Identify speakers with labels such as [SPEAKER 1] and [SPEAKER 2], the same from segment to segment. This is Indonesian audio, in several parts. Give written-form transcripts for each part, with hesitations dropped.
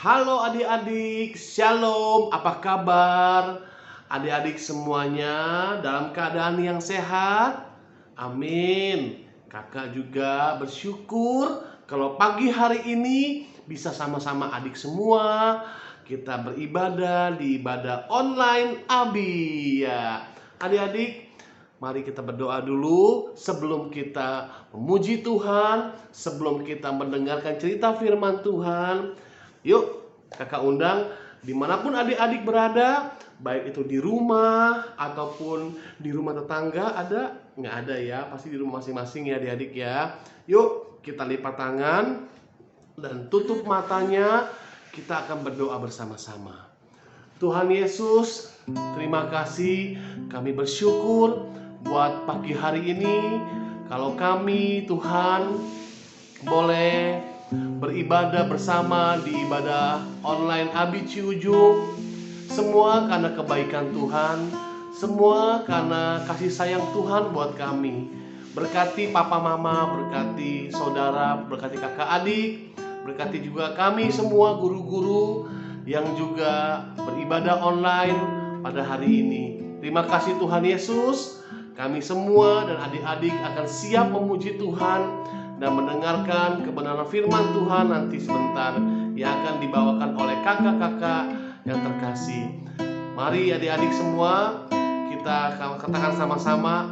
[SPEAKER 1] Halo adik-adik, shalom, apa kabar? Adik-adik semuanya dalam keadaan yang sehat? Amin. Kakak juga bersyukur kalau pagi hari ini bisa sama-sama adik semua kita beribadah di ibadah online Abi. Ya, adik-adik, mari kita berdoa dulu sebelum kita memuji Tuhan, sebelum kita mendengarkan cerita firman Tuhan. Yuk, kakak undang dimanapun adik-adik berada, baik itu di rumah ataupun di rumah tetangga. Ada? Nggak ada ya, pasti di rumah masing-masing ya adik-adik ya. Yuk, kita lipat tangan dan tutup matanya. Kita akan berdoa bersama-sama. Tuhan Yesus, terima kasih, kami bersyukur buat pagi hari ini. Kalau kami, Tuhan, boleh beribadah bersama di ibadah online Abi Ciujung. Semua karena kebaikan Tuhan, semua karena kasih sayang Tuhan buat kami. Berkati papa mama, berkati saudara, berkati kakak adik, berkati juga kami semua guru-guru yang juga beribadah online pada hari ini. Terima kasih Tuhan Yesus. Kami semua dan adik-adik akan siap memuji Tuhan dan mendengarkan kebenaran firman Tuhan nanti sebentar yang akan dibawakan oleh kakak-kakak yang terkasih. Mari adik-adik semua kita katakan sama-sama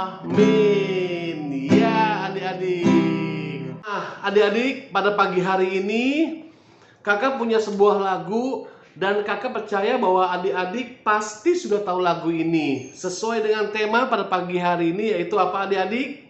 [SPEAKER 1] amin. Ya adik-adik. Adik-adik, pada pagi hari ini kakak punya sebuah lagu dan kakak percaya bahwa adik-adik pasti sudah tahu lagu ini. Sesuai dengan tema pada pagi hari ini, yaitu apa adik-adik?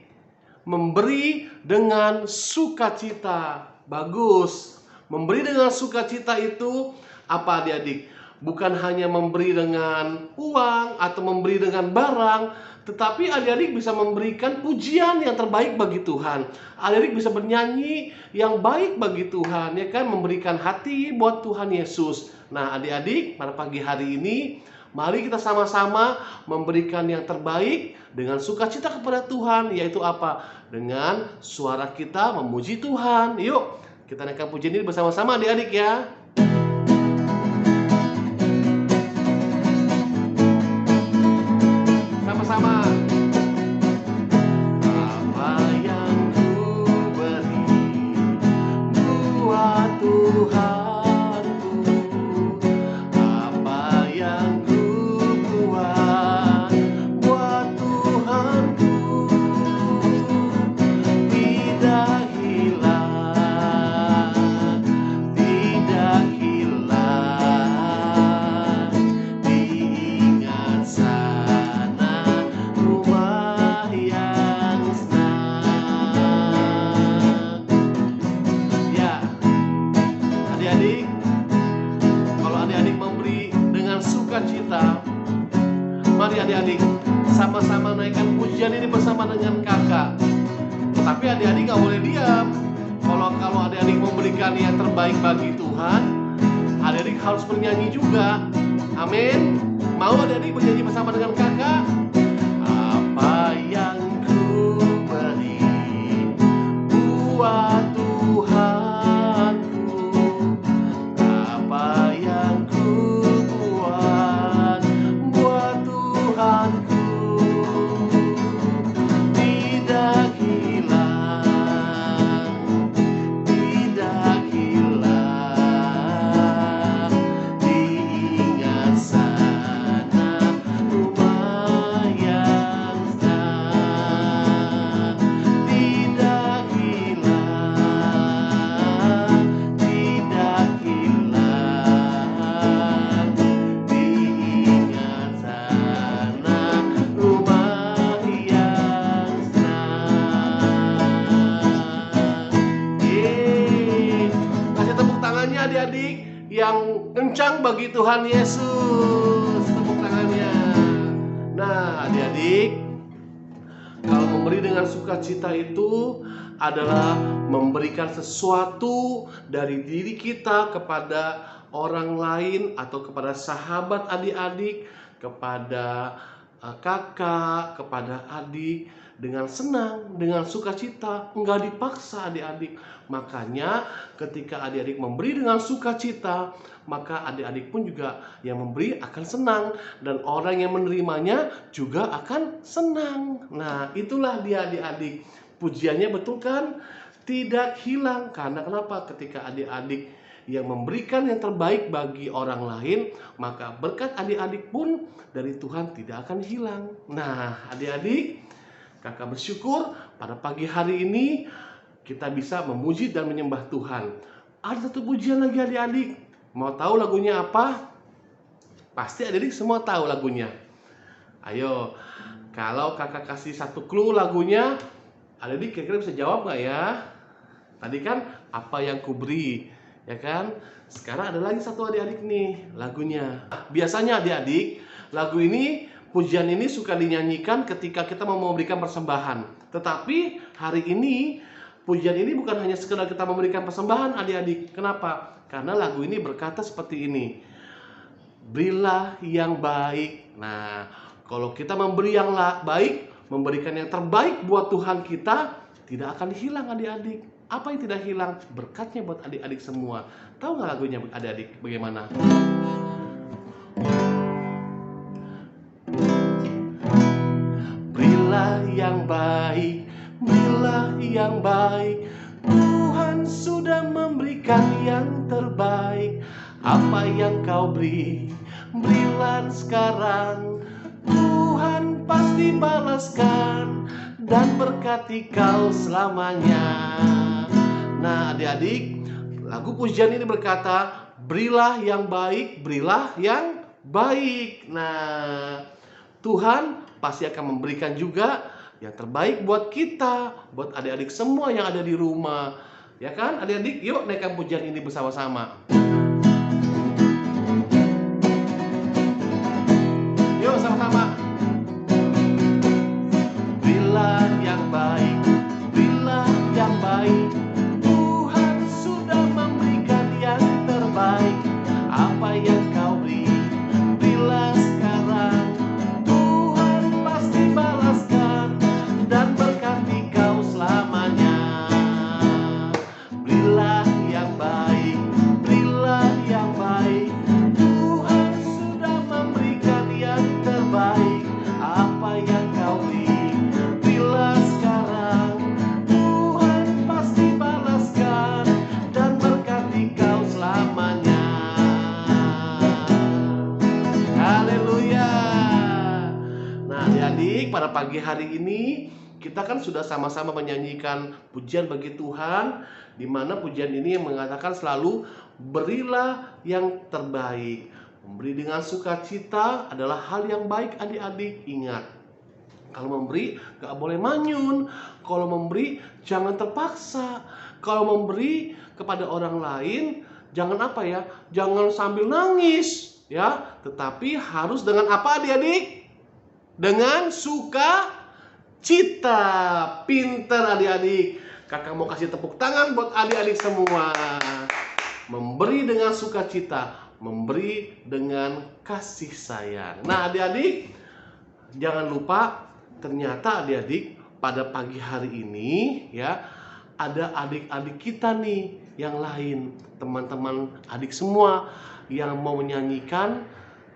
[SPEAKER 1] Memberi dengan sukacita. Bagus. Memberi dengan sukacita itu apa adik-adik? Bukan hanya memberi dengan uang atau memberi dengan barang, tetapi adik-adik bisa memberikan pujian yang terbaik bagi Tuhan. Adik-adik bisa bernyanyi yang baik bagi Tuhan, ya kan? Memberikan hati buat Tuhan Yesus. Nah adik-adik, pada pagi hari ini mari kita sama-sama memberikan yang terbaik dengan sukacita kepada Tuhan, yaitu apa? Dengan suara kita memuji Tuhan. Yuk, kita naikkan pujian ini bersama-sama adik-adik ya. Sama-sama. Apa yang ku beri buat Tuhanku, apa yang ku buat buat Tuhanku, tidak hilang, tidak hilang, diingat sana rumah yang senang. Ya, adik-adik, kalau adik-adik memberi dengan sukacita, mari adik-adik sama-sama naikkan pujian ini bersama dengan kakak. Tapi adik-adik gak boleh diam. Kalau adik-adik memberikan yang terbaik bagi Tuhan, adik-adik harus bernyanyi juga. Amin. Mau adik-adik bernyanyi bersama dengan kakak? Apa yang ku beri buat Tuhanku, apa yang ku buat buat Tuhanku, tidak hilang, tidak hilang, diingat sana rumah yang senang. Tidak hilang, tidak hilang, diingat sana rumah yang senang. Kasih tepuk tangannya adik-adik yang kencang bagi Tuhan Yesus. Tepuk tangannya. Nah adik-adik, kalau memberi dengan sukacita itu adalah memberikan sesuatu dari diri kita kepada orang lain atau kepada sahabat adik-adik, kepada kakak, kepada adik, dengan senang, dengan sukacita, enggak dipaksa adik-adik. Makanya ketika adik-adik memberi dengan sukacita, maka adik-adik pun juga yang memberi akan senang, dan orang yang menerimanya juga akan senang. Nah, itulah dia adik-adik. Pujiannya betul kan? Tidak hilang. Karena kenapa? Ketika adik-adik yang memberikan yang terbaik bagi orang lain, maka berkat adik-adik pun dari Tuhan tidak akan hilang. Nah, adik-adik, kakak bersyukur pada pagi hari ini kita bisa memuji dan menyembah Tuhan. Ada satu pujian lagi adik-adik. Mau tahu lagunya apa? Pasti adik-adik semua tahu lagunya. Ayo, kalau kakak kasih satu clue lagunya, adik-adik kira-kira bisa jawab nggak ya? Tadi kan apa yang kuberi, ya kan? Sekarang ada lagi satu adik-adik nih lagunya. Biasanya adik-adik, lagu ini, pujian ini suka dinyanyikan ketika kita mau memberikan persembahan. Tetapi hari ini, pujian ini bukan hanya sekedar kita memberikan persembahan adik-adik. Kenapa? Karena lagu ini berkata seperti ini. Berilah yang baik. Nah, kalau kita memberi yang baik, memberikan yang terbaik buat Tuhan kita, tidak akan hilang adik-adik. Apa yang tidak hilang? Berkatnya buat adik-adik semua. Tahu nggak lagunya adik-adik bagaimana? Berilah yang baik, berilah yang baik. Tuhan sudah memberikan yang terbaik. Apa yang kau beri, berilah sekarang. Tuhan pasti balaskan dan berkati kau selamanya. Nah, adik-adik, lagu pujian ini berkata, berilah yang baik, berilah yang baik. Nah, Tuhan pasti akan memberikan juga yang terbaik buat kita, buat adik-adik semua yang ada di rumah. Ya kan, adik-adik? Yuk naikkan pujian ini bersama-sama. Yuk sama-sama. Berilah yang baik, berilah yang baik. Tuhan sudah memberikan yang terbaik. Apa yang kau beri, berilah sekarang. Tuhan pasti balaskan dan berkati kau selamanya. Berilah yang baik, berilah yang baik. Tuhan sudah memberikan yang terbaik. Apa yang kau beri, berilah sekarang. Tuhan pasti balaskan dan berkati kau selamanya. Haleluya. Nah, adik-adik, pada pagi hari ini kita kan sudah sama-sama menyanyikan pujian bagi Tuhan, di mana pujian ini mengatakan selalu berilah yang terbaik. Memberi dengan sukacita adalah hal yang baik adik-adik. Ingat, kalau memberi gak boleh manyun. Kalau memberi jangan terpaksa. Kalau memberi kepada orang lain jangan apa ya? Jangan sambil nangis ya. Tetapi harus dengan apa adik-adik? Dengan sukacita. Pinter adik-adik. Kakak mau kasih tepuk tangan buat adik-adik semua. Memberi dengan sukacita, memberi dengan kasih sayang. Nah, adik-adik, jangan lupa ternyata adik-adik pada pagi hari ini ya, ada adik-adik kita nih yang lain, teman-teman adik semua yang mau menyanyikan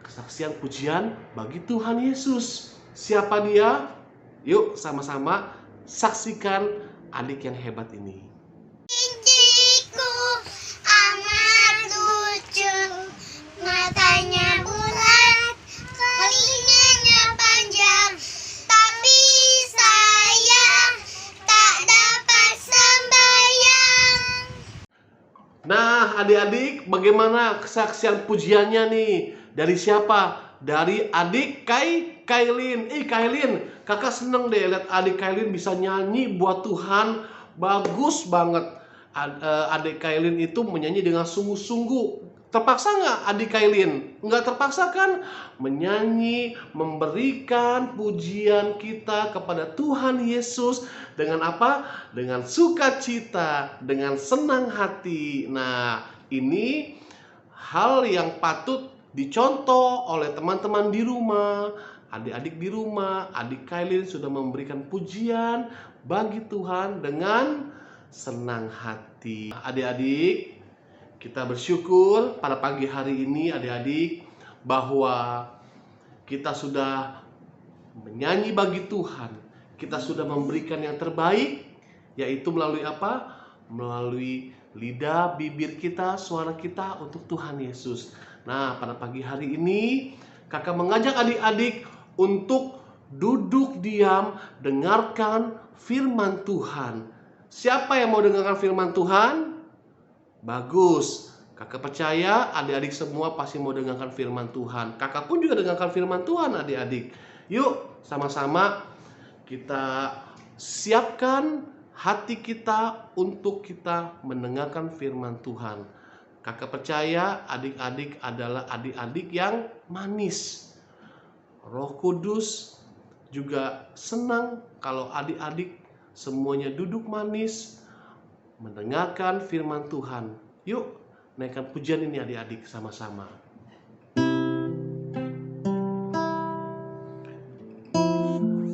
[SPEAKER 1] kesaksian pujian bagi Tuhan Yesus. Siapa dia? Yuk sama-sama saksikan adik yang hebat ini.
[SPEAKER 2] Cinciku amat lucu, matanya bulat, telinganya panjang, tapi saya tak dapat sembahyang.
[SPEAKER 1] Nah, adik-adik, bagaimana kesaksian pujiannya nih? Dari siapa? Dari adik Kailin. Kailin, kakak seneng deh lihat adik Kailin bisa nyanyi buat Tuhan. Bagus banget. Adik Kailin itu menyanyi dengan sungguh-sungguh. Terpaksa nggak adik Kailin? Nggak terpaksa kan? Menyanyi, memberikan pujian kita kepada Tuhan Yesus dengan apa? Dengan sukacita, dengan senang hati. Nah, ini hal yang patut dicontoh oleh teman-teman di rumah, adik-adik di rumah, adik Kailin sudah memberikan pujian bagi Tuhan dengan senang hati. Adik-adik, kita bersyukur pada pagi hari ini adik-adik bahwa kita sudah menyanyi bagi Tuhan. Kita sudah memberikan yang terbaik, yaitu melalui apa? Melalui lidah, bibir kita, suara kita untuk Tuhan Yesus. Nah, pada pagi hari ini kakak mengajak adik-adik untuk duduk diam, dengarkan firman Tuhan. Siapa yang mau dengarkan firman Tuhan? Bagus. Kakak percaya adik-adik semua pasti mau dengarkan firman Tuhan. Kakak pun juga dengarkan firman Tuhan adik-adik. Yuk sama-sama kita siapkan hati kita untuk kita mendengarkan firman Tuhan. Kakak percaya adik-adik adalah adik-adik yang manis. Roh Kudus juga senang kalau adik-adik semuanya duduk manis mendengarkan firman Tuhan. Yuk naikkan pujian ini adik-adik sama-sama.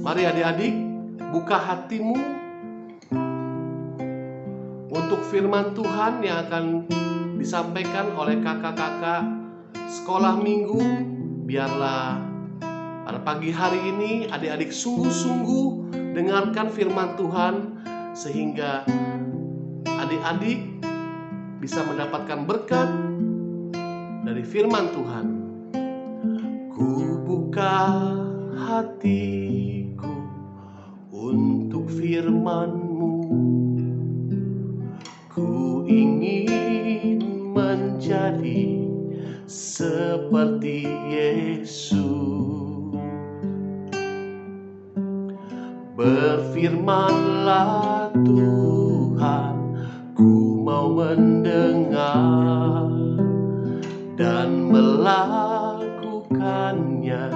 [SPEAKER 1] Mari adik-adik buka hatimu untuk firman Tuhan yang akan disampaikan oleh kakak-kakak sekolah minggu. Biarlah pada pagi hari ini adik-adik sungguh-sungguh dengarkan firman Tuhan sehingga adik-adik bisa mendapatkan berkat dari firman Tuhan. Ku buka hatiku untuk firman-Mu. Ku ingin menjadi seperti Yesus. Berfirmanlah Tuhan, ku mau mendengar dan melakukannya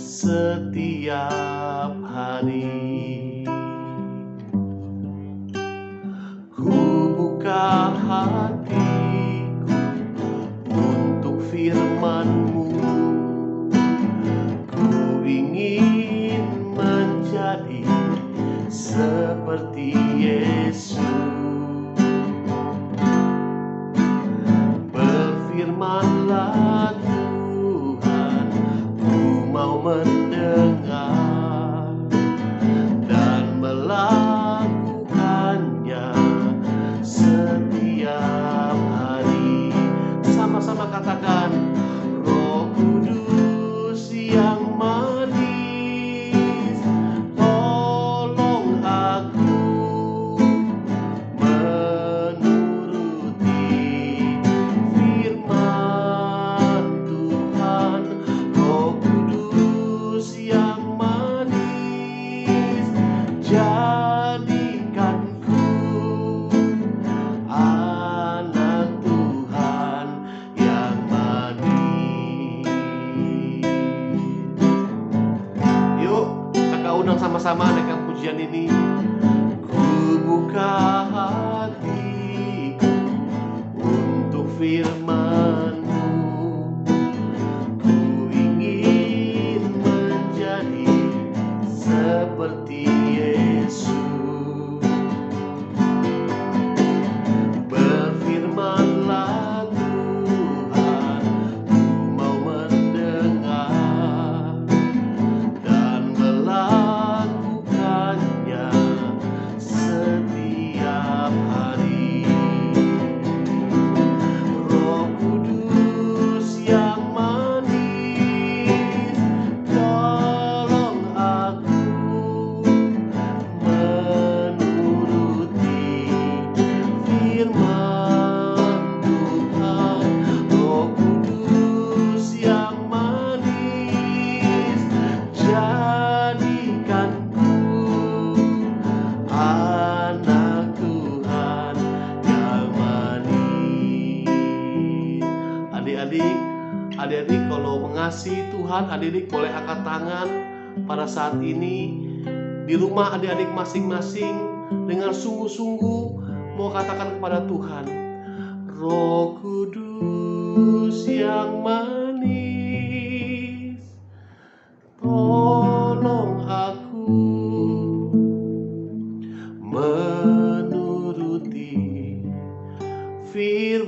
[SPEAKER 1] setiap hari. Ku buka hatiku untuk firman-Mu. Ku ingin menjadi seperti Yesus. Berfirmanlah Tuhan, ku mau mendengar dan melakukannya setiap hari. Sama-sama katakan, Roh Kudus yang manis, tolong aku menuruti firman Tuhan. Roh Kudus yang manis, jadikanku anak Tuhan yang manis. Yuk kakak undang sama-sama dengan pujian ini. Ku buka hatiku untuk firman-Mu. Ku ingin menjadi seperti Yesus. Berfirmanlah Tuhan, ku mau mendengar dan melakukannya setiap hari. Roh Kudus yang manis, tolong aku menuruti firman Tuhan. Roh Kudus yang manis, jadikanku anak Tuhan yang manis. Adik-adik kalau mengasihi Tuhan, adik-adik boleh angkat tangan pada saat ini di rumah adik-adik masing-masing dengan sungguh-sungguh mau katakan kepada Tuhan, Roh Kudus yang manis,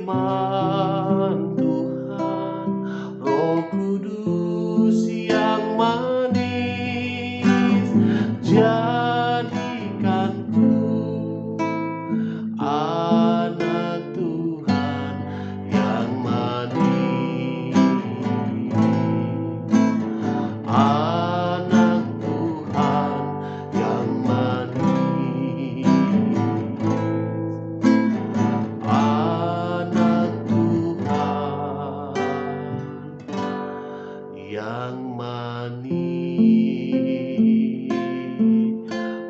[SPEAKER 1] firman Tuhan, Roh Kudus yang manis, jadikanku anak Tuhan yang manis, anak Tuhan yang manis, anak Tuhan yang manis.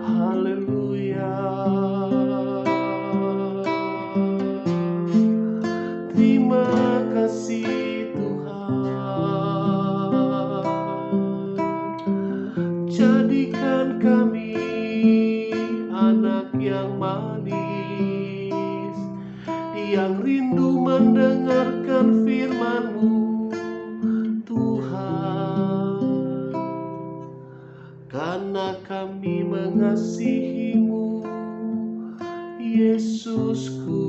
[SPEAKER 1] Haleluya. Terima kasih Tuhan, jadikan kami anak yang manis, yang rindu mendengarkan firman-Mu Tuhan, karena kami mengasihi-Mu Yesusku.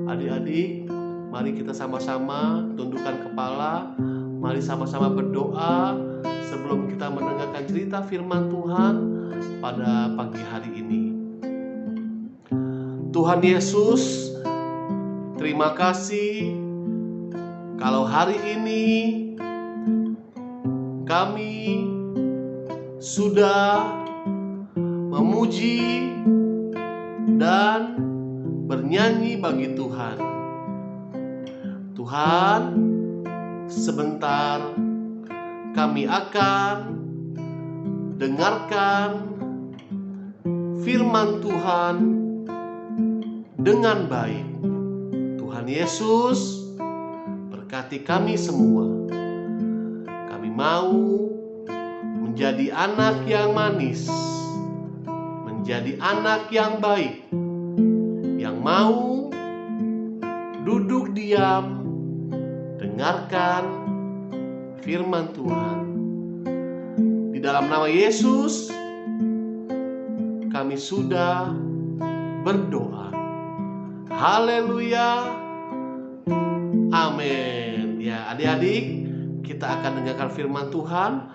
[SPEAKER 1] Adik-adik, mari kita sama-sama tundukkan kepala. Mari sama-sama berdoa sebelum kita mendengarkan cerita firman Tuhan pada pagi hari ini. Tuhan Yesus, terima kasih kalau hari ini kami sudah memuji dan bernyanyi bagi Tuhan. Tuhan, sebentar kami akan dengarkan firman Tuhan dengan baik. Tuhan Yesus, berkati kami semua. Kami mau menjadi anak yang manis, menjadi anak yang baik, yang mau duduk diam, dengarkan firman Tuhan. Di dalam nama Yesus, kami sudah berdoa. Haleluya. Amin. Ya, adik-adik, kita akan dengarkan firman Tuhan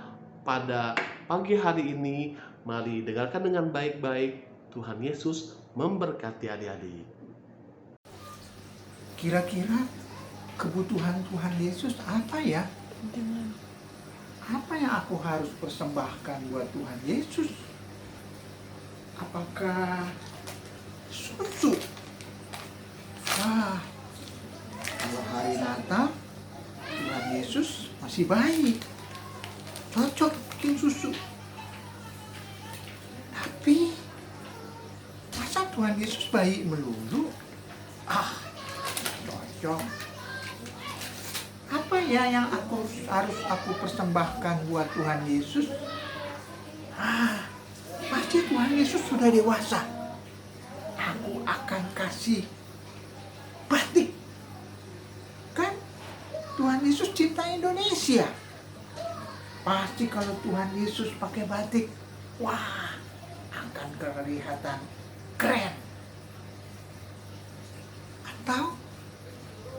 [SPEAKER 1] pada pagi hari ini. Mari dengarkan dengan baik-baik. Tuhan Yesus memberkati adik-adik.
[SPEAKER 3] Kira-kira kebutuhan Tuhan Yesus apa ya? Apa yang aku harus persembahkan buat Tuhan Yesus? Apakah susu? Kalau hari Natal Tuhan Yesus masih bayi, cocok bikin susu. Tapi masa Tuhan Yesus bayi melulu? Cocok. Apa ya yang harus aku persembahkan buat Tuhan Yesus? Pasti Tuhan Yesus sudah dewasa. Aku akan kasih batik. Kan Tuhan Yesus cinta Indonesia. Pasti kalau Tuhan Yesus pakai batik, wah, akan kelihatan keren. Atau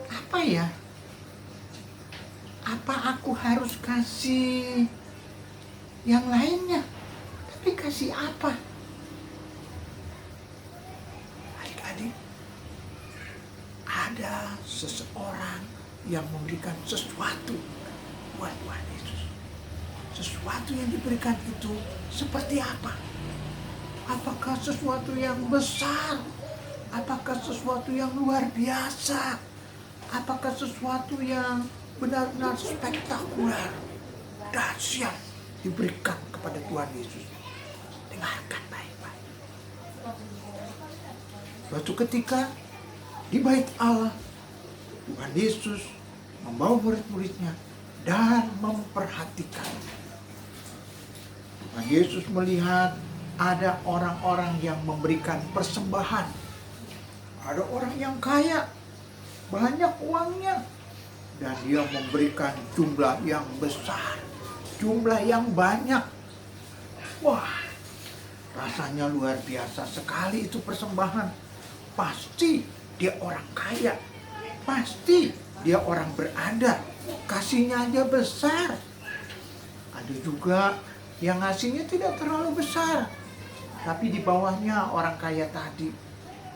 [SPEAKER 3] apa ya? Apa aku harus kasih yang lainnya? Tapi kasih apa? Adik-adik, ada seseorang yang memberikan sesuatu buat Tuhan Yesus. Sesuatu yang diberikan itu seperti apa? Apakah sesuatu yang besar? Apakah sesuatu yang luar biasa? Apakah sesuatu yang benar-benar spektakuler, dahsyat diberikan kepada Tuhan Yesus? Dengarkan baik-baik. Suatu ketika di bait Allah, Tuhan Yesus membawa murid-muridnya dan memperhatikan. Tuhan Yesus melihat ada orang-orang yang memberikan persembahan. Ada orang yang kaya, banyak uangnya, dan dia memberikan jumlah yang besar, jumlah yang banyak. Wah, rasanya luar biasa sekali itu persembahan. pasti dia orang kaya, pasti dia orang berada, kasihnya aja besar. Ada juga yang ngasihnya tidak terlalu besar, tapi di bawahnya orang kaya tadi.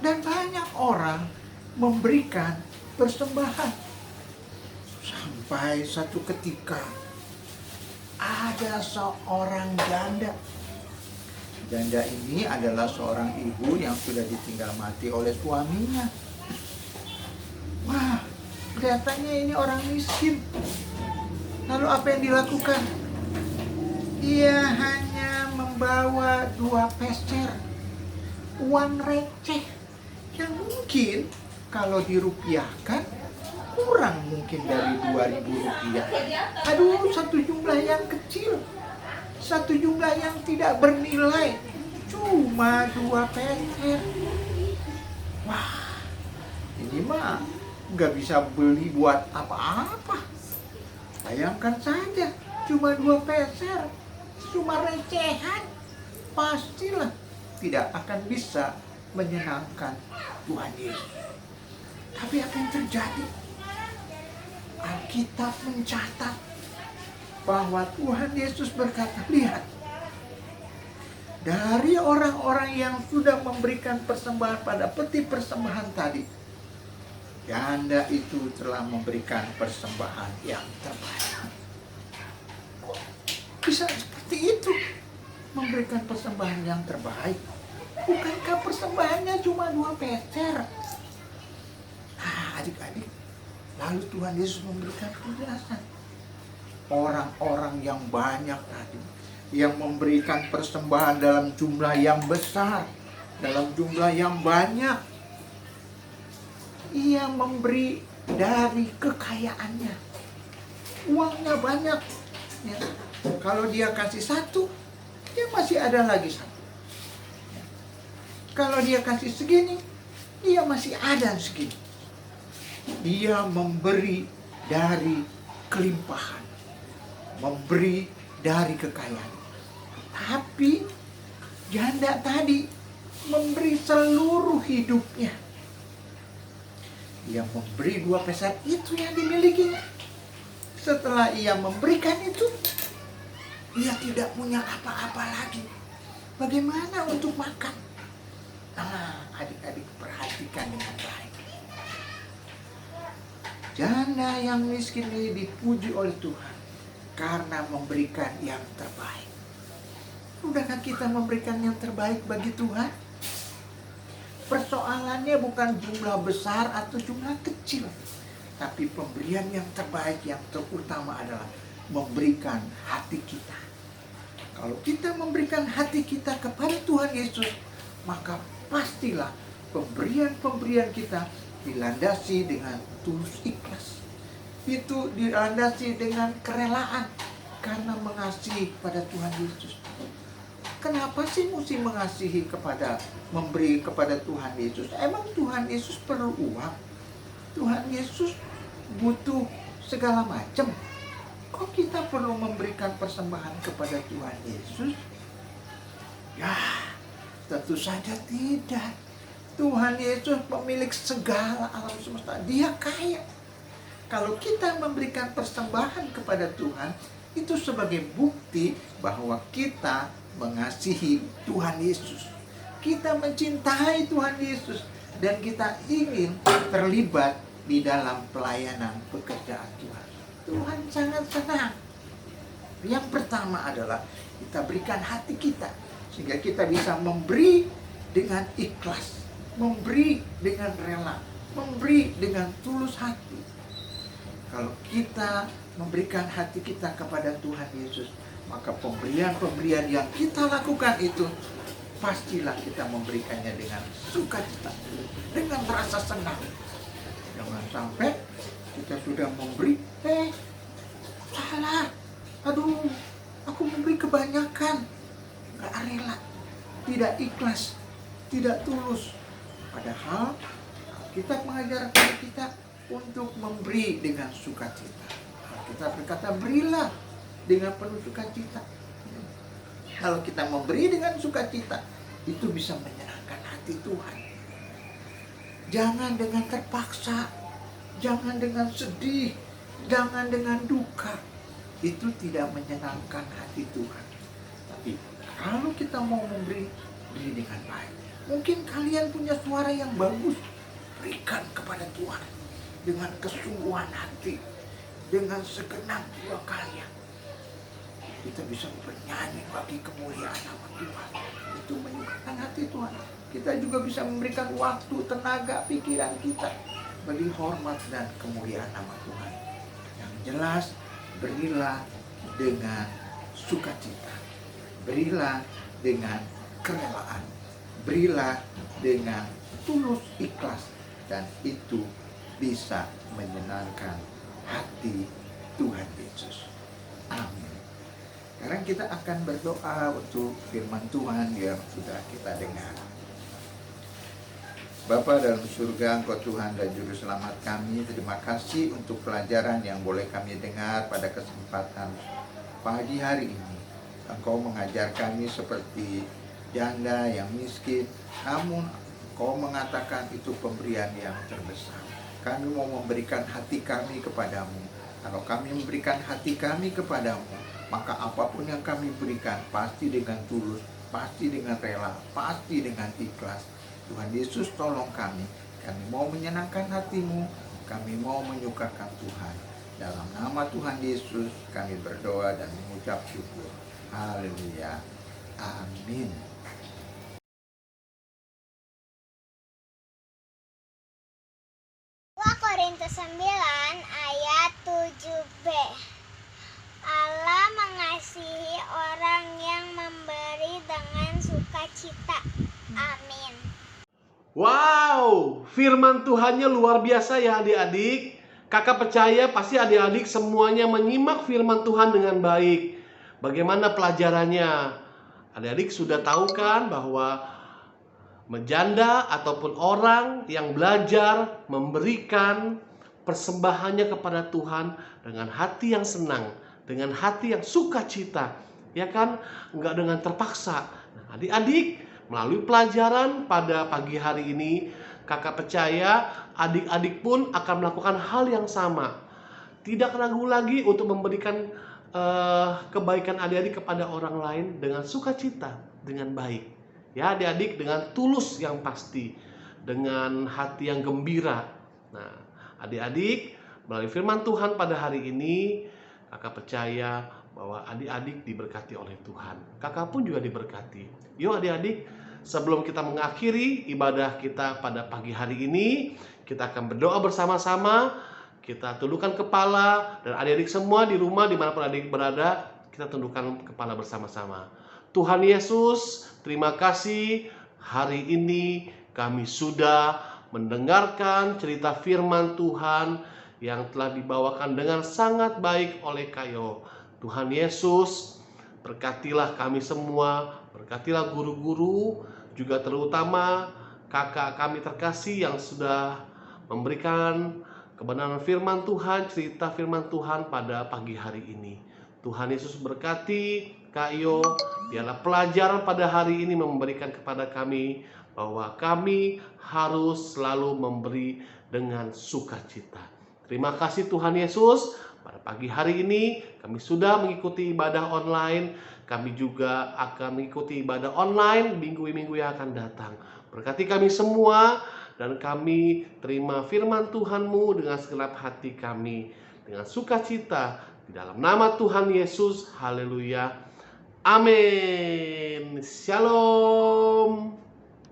[SPEAKER 3] Dan banyak orang memberikan persembahan. Sampai satu ketika ada seorang janda. Janda ini adalah seorang ibu yang sudah ditinggal mati oleh suaminya. Wah, kelihatannya ini orang miskin. Lalu apa yang dilakukan? Ia hanya membawa 2 peser uang receh yang mungkin kalau dirupiahkan kurang mungkin dari 2.000 rupiah. Aduh, satu jumlah yang kecil, satu jumlah yang tidak bernilai, cuma 2 peser. Wah, ini mah nggak bisa beli buat apa-apa. Bayangkan saja, cuma 2 peser, cuma recehan, pastilah tidak akan bisa menyenangkan Tuhan Yesus. Tapi apa yang terjadi? Alkitab mencatat bahwa Tuhan Yesus berkata, lihat, dari orang-orang yang sudah memberikan persembahan pada peti persembahan tadi, janda itu telah memberikan persembahan yang terbaik. Kok bisa seperti itu? Memberikan persembahan yang terbaik? Bukankah persembahannya cuma 2 peser? Adik-adik, lalu Tuhan Yesus memberikan penjelasan. Orang-orang yang banyak tadi, yang memberikan persembahan dalam jumlah yang besar, dalam jumlah yang banyak, ia memberi dari kekayaannya. Uangnya banyak. Ya. Kalau dia kasih 1, dia masih ada lagi 1. Ya. Kalau dia kasih segini, dia masih ada segini. Dia memberi dari kelimpahan, memberi dari kekayaan. Tapi janda tadi memberi seluruh hidupnya. Ia memberi 2 peser itu yang dimilikinya. Setelah ia memberikan itu, ia tidak punya apa-apa lagi. Bagaimana untuk makan? Nah, adik-adik perhatikan dengan baik. Janda yang miskin ini dipuji oleh Tuhan karena memberikan yang terbaik. Sudahkah kita memberikan yang terbaik bagi Tuhan? Persoalannya bukan jumlah besar atau jumlah kecil, tapi pemberian yang terbaik, yang terutama adalah memberikan hati kita. Kalau kita memberikan hati kita kepada Tuhan Yesus, maka pastilah pemberian-pemberian kita dilandasi dengan tulus ikhlas. Itu dilandasi dengan kerelaan karena mengasihi kepada Tuhan Yesus. Kenapa sih mesti mengasihi memberi kepada Tuhan Yesus? Emang Tuhan Yesus perlu uang? Tuhan Yesus butuh segala macam. Kok kita perlu memberikan persembahan kepada Tuhan Yesus? Ya, tentu saja tidak. Tuhan Yesus pemilik segala alam semesta. Dia kaya. Kalau kita memberikan persembahan kepada Tuhan, itu sebagai bukti bahwa kita mengasihi Tuhan Yesus. Kita mencintai Tuhan Yesus. Dan kita ingin terlibat di dalam pelayanan pekerjaan Tuhan. Tuhan sangat senang. Yang pertama adalah kita berikan hati kita. Sehingga kita bisa memberi dengan ikhlas. Memberi dengan rela, memberi dengan tulus hati. Kalau kita memberikan hati kita kepada Tuhan Yesus, maka pemberian-pemberian yang kita lakukan itu pastilah kita memberikannya dengan sukacita, dengan rasa senang. Jangan sampai kita sudah memberi, salah, aduh, aku memberi kebanyakan, gak rela, tidak ikhlas, tidak tulus. Padahal kita mengajarkan kita untuk memberi dengan sukacita. Kita berkata, berilah dengan penuh sukacita. Kalau kita memberi dengan sukacita, itu bisa menyenangkan hati Tuhan. Jangan dengan terpaksa, jangan dengan sedih, jangan dengan duka. Itu tidak menyenangkan hati Tuhan. Tapi kalau kita mau memberi, beri dengan baik. Mungkin kalian punya suara yang bagus, berikan kepada Tuhan dengan kesungguhan hati, dengan segenap jiwa kalian. Kita bisa bernyanyi bagi kemuliaan nama Tuhan. Itu menyukakan hati Tuhan. Kita juga bisa memberikan waktu, tenaga, pikiran kita bagi hormat dan kemuliaan nama Tuhan. Yang jelas, berilah dengan sukacita. Berilah dengan kerelaan. Berilah dengan tulus ikhlas. Dan itu bisa menyenangkan hati Tuhan Yesus. Amin. Sekarang kita akan berdoa untuk firman Tuhan yang sudah kita dengar. Bapa dalam surga, Engkau Tuhan dan Juru Selamat kami, terima kasih untuk pelajaran yang boleh kami dengar pada kesempatan pagi hari ini. Engkau mengajar kami seperti janda yang miskin, namun Engkau mengatakan itu pemberian yang terbesar. Kami mau memberikan hati kami kepadamu. Kalau kami memberikan hati kami kepadamu, maka apapun yang kami berikan pasti dengan tulus, pasti dengan rela, pasti dengan ikhlas. Tuhan Yesus tolong kami mau menyenangkan hati-Mu, kami mau menyukakan Tuhan. Dalam nama Tuhan Yesus kami berdoa dan mengucap syukur. Haleluya. Amin.
[SPEAKER 2] 2 Korintus 9 ayat 7b. Allah mengasihi orang yang memberi dengan sukacita. Amin.
[SPEAKER 1] Wow, firman Tuhannya luar biasa ya adik-adik. Kakak percaya pasti adik-adik semuanya menyimak firman Tuhan dengan baik. Bagaimana pelajarannya? Adik-adik sudah tahu kan bahwa menjanda ataupun orang yang belajar memberikan persembahannya kepada Tuhan dengan hati yang senang, dengan hati yang sukacita, ya kan? Enggak dengan terpaksa. Nah, adik-adik, melalui pelajaran pada pagi hari ini, kakak percaya adik-adik pun akan melakukan hal yang sama. Tidak ragu lagi untuk memberikan kebaikan adik-adik kepada orang lain dengan sukacita, dengan baik. Ya adik-adik, dengan tulus yang pasti, dengan hati yang gembira. Nah adik-adik, melalui firman Tuhan pada hari ini, kakak percaya bahwa adik-adik diberkati oleh Tuhan. Kakak pun juga diberkati. Yuk adik-adik, sebelum kita mengakhiri ibadah kita pada pagi hari ini, kita akan berdoa bersama-sama. Kita tundukkan kepala, dan adik-adik semua di rumah dimanapun adik berada, kita tundukkan kepala bersama-sama. Tuhan Yesus, terima kasih hari ini kami sudah mendengarkan cerita firman Tuhan yang telah dibawakan dengan sangat baik oleh Kayo. Tuhan Yesus, berkatilah kami semua, berkatilah guru-guru, juga terutama kakak kami terkasih yang sudah memberikan kebenaran firman Tuhan, cerita firman Tuhan pada pagi hari ini. Tuhan Yesus berkati Kak Yo, biarlah pelajaran pada hari ini memberikan kepada kami bahwa kami harus selalu memberi dengan sukacita. Terima kasih Tuhan Yesus. Pada pagi hari ini kami sudah mengikuti ibadah online. Kami juga akan mengikuti ibadah online minggu-minggu yang akan datang. Berkati kami semua, dan kami terima firman Tuhan-Mu dengan segenap hati kami, dengan sukacita, di dalam nama Tuhan Yesus. Haleluya. Amin. Shalom.